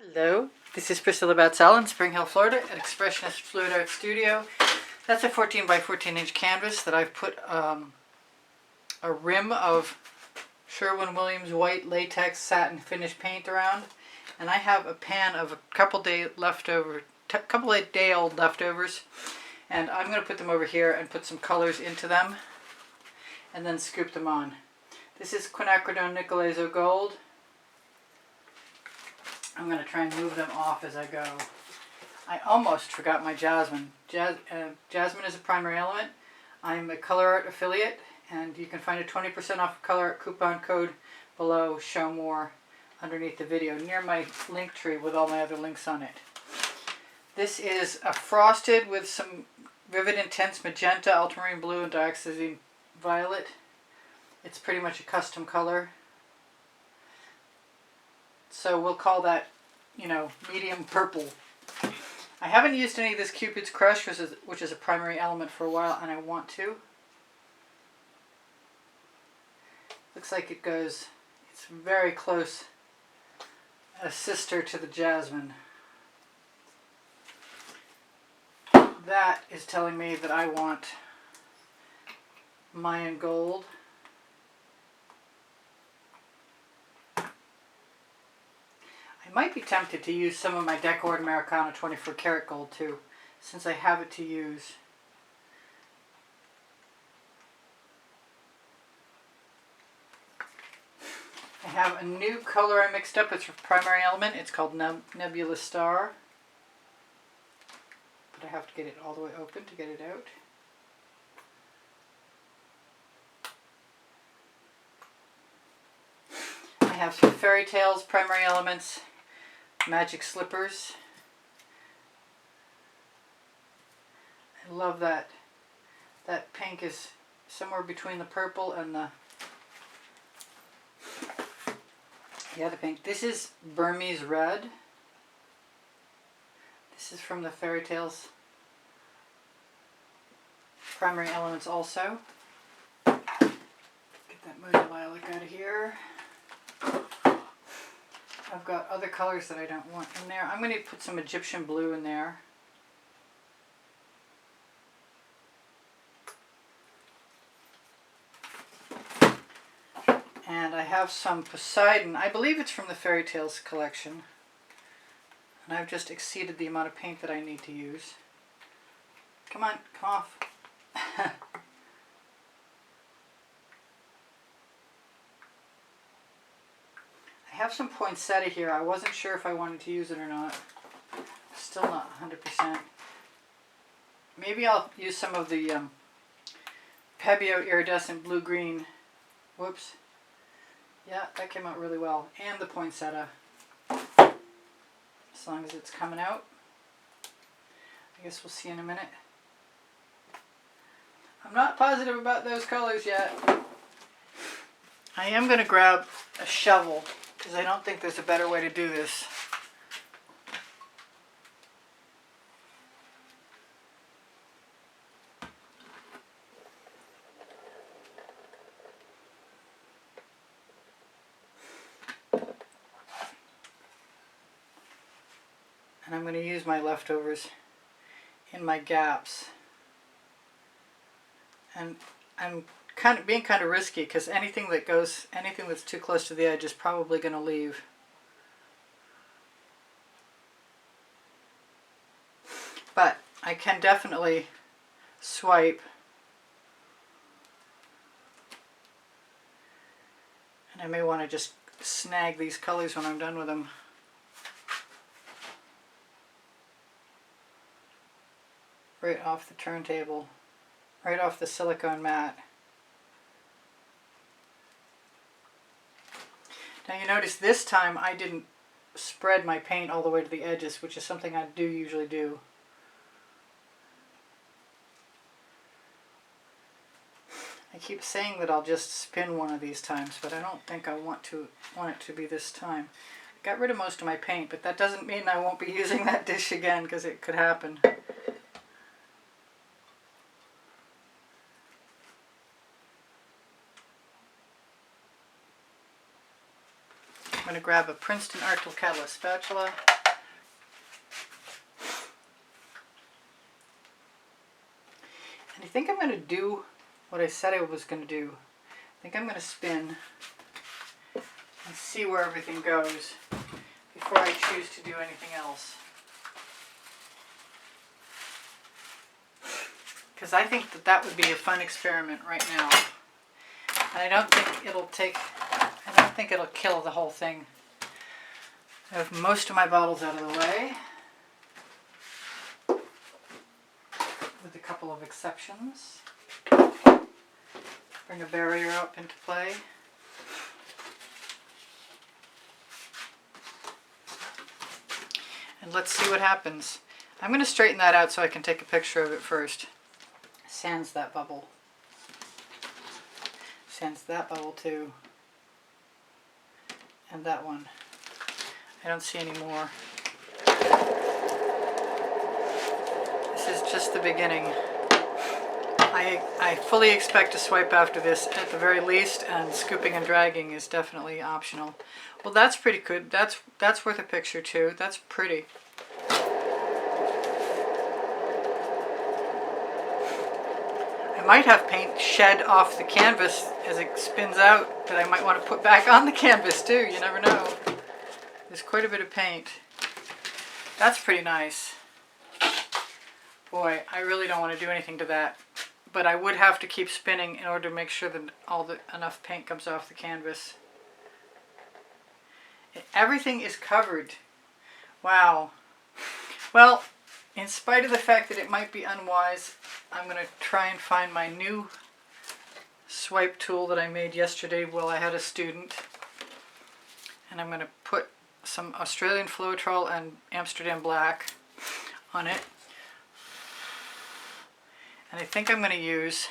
Hello, this is Priscilla Batzell in Spring Hill, Florida at Expressionist Fluid Art Studio. That's a 14 by 14 inch canvas that I've put a rim of Sherwin Williams white latex satin finish paint around, and I have a pan of a couple day old leftovers, and I'm going to put them over here and put some colors into them and then scoop them on. This is Quinacridone Nickel Gold. I'm going to try and move them off as I go. I almost forgot my Jasmine. Jasmine is a primary element. I'm a Colourarte affiliate, and you can find a 20% off Colourarte coupon code below, show more, underneath the video, near my link tree with all my other links on it. This is a frosted with some Vivid Intense Magenta, Ultramarine Blue, and Dioxazine Violet. It's pretty much a custom color. So we'll call that, medium purple. I haven't used any of this Cupid's Crush, which is a primary element, for a while, and I want to. Looks like it's very close, a sister to the Jasmine. That is telling me that I want Mayan Gold. I might be tempted to use some of my Decoart Americana 24 karat gold too, since I have it to use. I have a new color I mixed up. It's a primary element. It's called Nebula Star. But I have to get it all the way open to get it out. I have some Fairy Tales primary elements. Magic Slippers. I love that. That pink is somewhere between the purple and the other pink. This is Burmese Red. This is from the Fairy Tales primary elements also. Get that moody lilac out of here. I've got other colors that I don't want in there. I'm going to put some Egyptian blue in there. And I have some Posidon. I believe it's from the Fairy Tales collection. And I've just exceeded the amount of paint that I need to use. Come on, come off. I have some poinsettia here. I wasn't sure if I wanted to use it or not. Still not 100%. Maybe I'll use some of the Pebeo Iridescent Blue-Green. Whoops. Yeah, that came out really well. And the poinsettia. As long as it's coming out. I guess we'll see in a minute. I'm not positive about those colors yet. I am going to grab a shovel, because I don't think there's a better way to do this. And I'm going to use my leftovers in my gaps. And I'm being kind of risky, because anything that's too close to the edge is probably going to leave. But I can definitely swipe. And I may want to just snag these colors when I'm done with them. Right off the turntable. Right off the silicone mat. Now you notice this time I didn't spread my paint all the way to the edges, which is something I do usually do. I keep saying that I'll just spin one of these times, but I don't think I want it to be this time. I got rid of most of my paint, but that doesn't mean I won't be using that dish again, because it could happen. going to grab a Princeton Arctic Catalyst spatula. And I think I'm going to do what I said I was going to do. I think I'm going to spin and see where everything goes before I choose to do anything else. Because I think that that would be a fun experiment right now. And I don't think it'll kill the whole thing. I have most of my bottles out of the way, with a couple of exceptions. Bring a barrier up into play. And let's see what happens. I'm going to straighten that out so I can take a picture of it first. Sans that bubble. Sans that bubble too. And that one. I don't see any more. This is just the beginning. I fully expect to swipe after this at the very least, and scooping and dragging is definitely optional. Well, that's pretty good. That's worth a picture too. That's pretty. I might have paint shed off the canvas as it spins out that I might want to put back on the canvas too. You never know. There's quite a bit of paint. That's pretty nice. Boy, I really don't want to do anything to that. But I would have to keep spinning in order to make sure that enough paint comes off the canvas. Everything is covered. Wow. Well, in spite of the fact that it might be unwise, I'm going to try and find my new swipe tool that I made yesterday while I had a student. And I'm going to put some Australian Floetrol and Amsterdam Black on it. And I think I'm going to use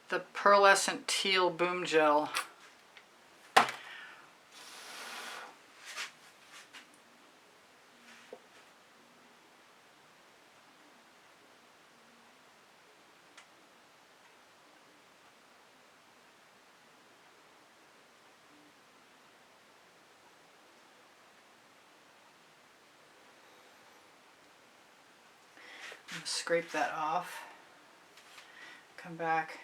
the Pearlescent Teal Boom Gel. Scrape that off, come back,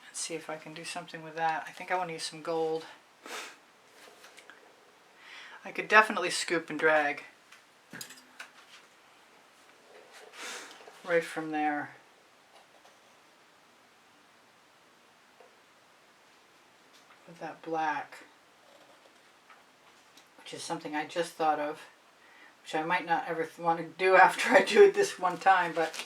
and see if I can do something with that. I think I want to use some gold. I could definitely scoop and drag right from there. With that black. Which is something I just thought of, which I might not ever want to do after I do it this one time, but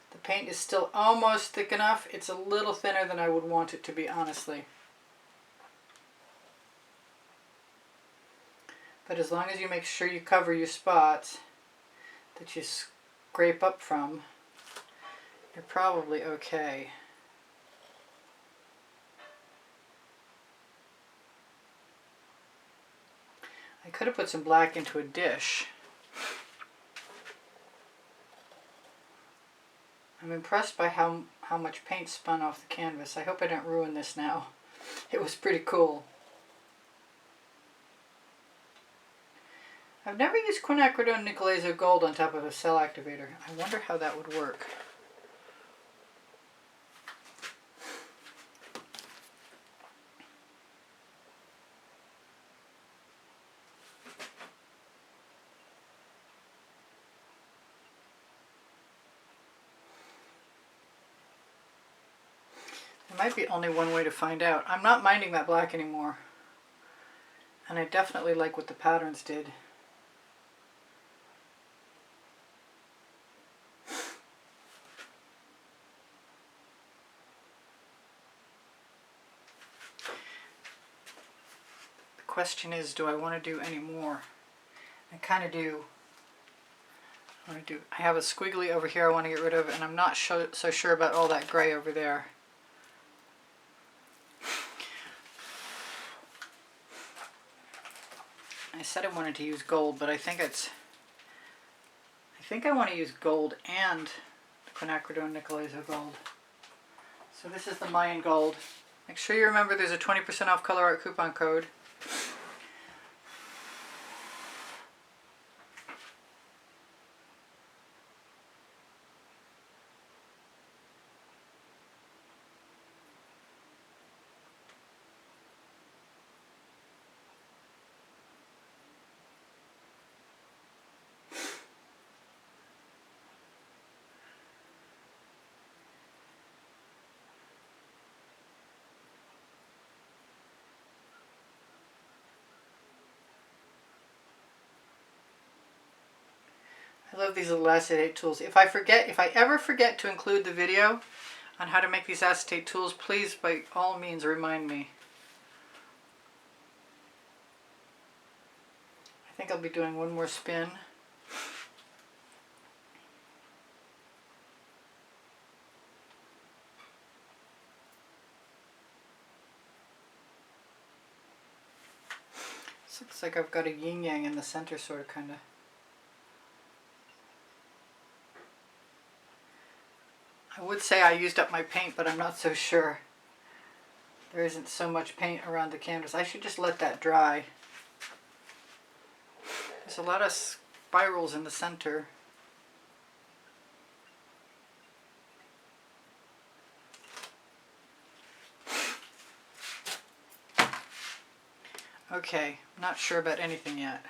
the paint is still almost thick enough. It's a little thinner than I would want it to be, honestly. But as long as you make sure you cover your spots that you scrape up from, you're probably okay. I could have put some black into a dish. I'm impressed by how much paint spun off the canvas. I hope I don't ruin this now. It was pretty cool. I've never used Quinacridone Nickel Azo Gold on top of a cell activator. I wonder how that would work. There might be only one way to find out. I'm not minding that black anymore. And I definitely like what the patterns did. The question is, do I want to do any more? I kind of do. I have a squiggly over here I want to get rid of, and I'm not so sure about all that gray over there. I said I wanted to use gold, but I think I want to use gold and Quinacridone Nickel Azo Gold. So this is the Mayan Gold. Make sure you remember there's a 20% off Colourarte coupon code. I love these little acetate tools. If I ever forget to include the video on how to make these acetate tools, please by all means remind me. I think I'll be doing one more spin. This looks like I've got a yin-yang in the center, sort of, kind of. I would say I used up my paint, but I'm not so sure. There isn't so much paint around the canvas. I should just let that dry. There's a lot of spirals in the center. Okay, not sure about anything yet.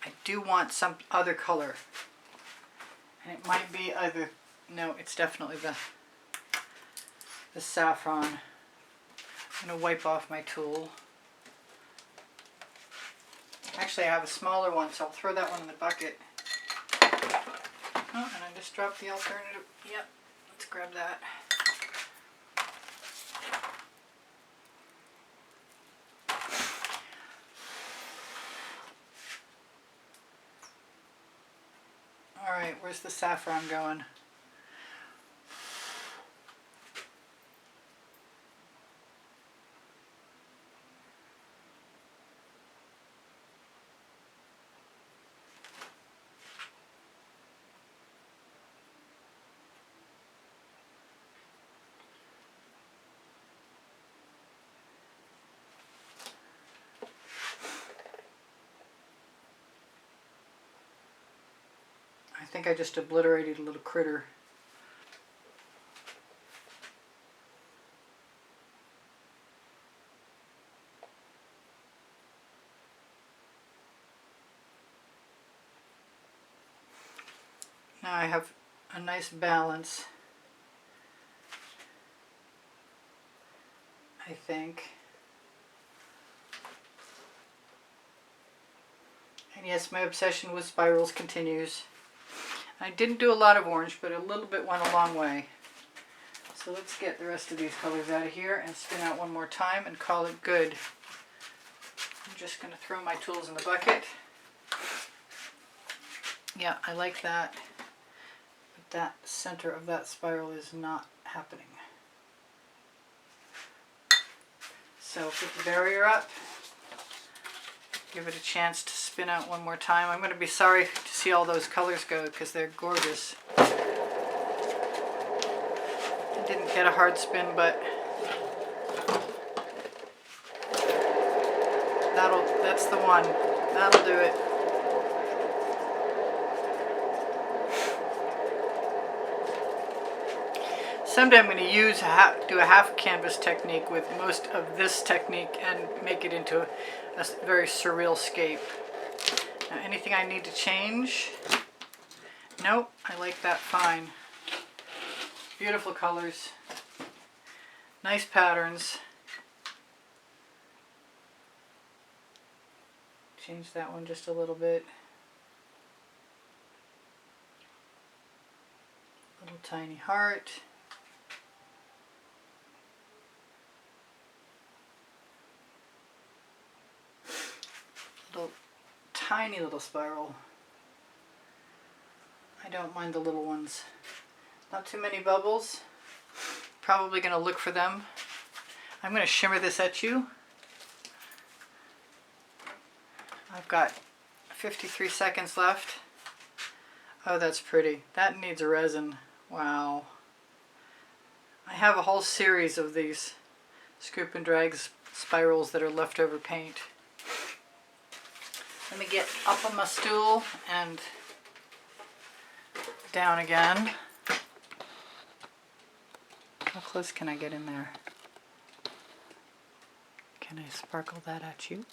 I do want some other color. And it might be either, no, it's definitely the saffron. I'm going to wipe off my tool. Actually, I have a smaller one, so I'll throw that one in the bucket. Oh, and I just dropped the alternative. Yep, let's grab that. Alright, where's the saffron going? I think I just obliterated a little critter. Now I have a nice balance, I think. And yes, my obsession with spirals continues. I didn't do a lot of orange, but a little bit went a long way. So let's get the rest of these colors out of here and spin out one more time and call it good. I'm just going to throw my tools in the bucket. Yeah, I like that. But that center of that spiral is not happening. So put the barrier up. Give it a chance to spin out one more time. I'm going to be sorry to see all those colors go because they're gorgeous. I didn't get a hard spin, but that's the one. That'll do it. Someday I'm going to do a half canvas technique with most of this technique and make it into a very surreal scape. Now, anything I need to change? Nope, I like that fine. Beautiful colors. Nice patterns. Change that one just a little bit. Little tiny heart. Little tiny little spiral. I don't mind the little ones. Not too many bubbles. Probably going to look for them. I'm going to shimmer this at you. I've got 53 seconds left. Oh, that's pretty. That needs a resin. Wow. I have a whole series of these scoop and drag spirals that are leftover paint. Let me get up on my stool and down again. How close can I get in there? Can I sparkle that at you?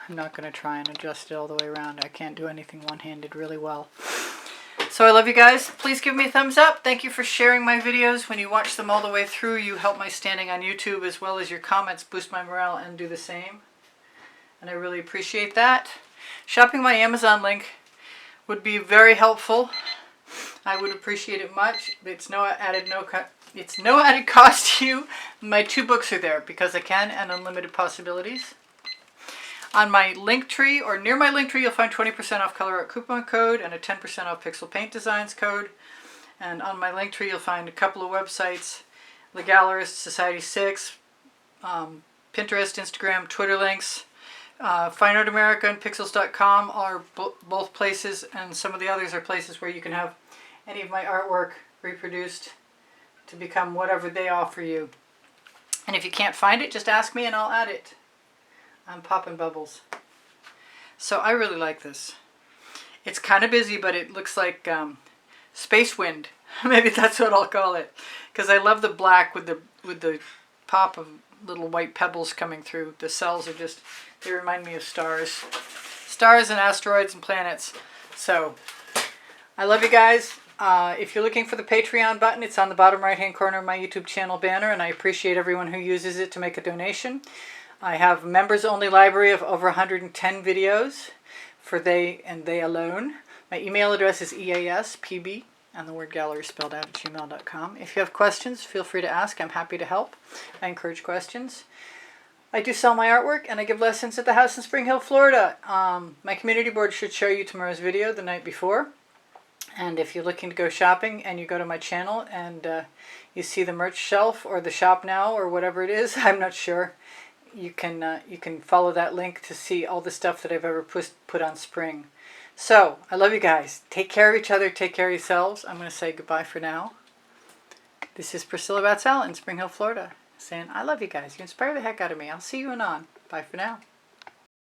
I'm not going to try and adjust it all the way around. I can't do anything one-handed really well. So I love you guys. Please give me a thumbs up. Thank you for sharing my videos. When you watch them all the way through, you help my standing on YouTube, as well as your comments boost my morale and do the same. And I really appreciate that. Shopping my Amazon link would be very helpful. I would appreciate it much. It's no added cost to you. My 2 books are there, Because I Can and Unlimited Possibilities. On my link tree, or near my link tree, you'll find 20% off Colourarte coupon code and a 10% off Pixel Paint Designs code. And on my link tree, you'll find a couple of websites: The Gallerist, Society 6, Pinterest, Instagram, Twitter links. Fine Art America and Pixels.com are both places, and some of the others are places where you can have any of my artwork reproduced to become whatever they offer you. And if you can't find it, just ask me and I'll add it. I'm popping bubbles. So I really like this. It's kind of busy, but it looks like space wind. Maybe that's what I'll call it. Because I love the black with the pop of little white pebbles coming through. The cells are just, they remind me of stars. Stars and asteroids and planets. So I love you guys. If you're looking for the Patreon button, it's on the bottom right hand corner of my YouTube channel banner, and I appreciate everyone who uses it to make a donation. I have a members only library of over 110 videos for they and they alone. My email address is easpb, and the word gallery spelled out, at gmail.com. If you have questions, feel free to ask. I'm happy to help. I encourage questions. I do sell my artwork, and I give lessons at the house in Spring Hill, Florida. My community board should show you tomorrow's video the night before. And if you're looking to go shopping and you go to my channel and you see the merch shelf or the shop now or whatever it is, I'm not sure, you can follow that link to see all the stuff that I've ever put on spring. So, I love you guys. Take care of each other. Take care of yourselves. I'm going to say goodbye for now. This is Priscilla Batzell in Spring Hill, Florida, saying I love you guys. You inspire the heck out of me. I'll see you anon. Bye for now.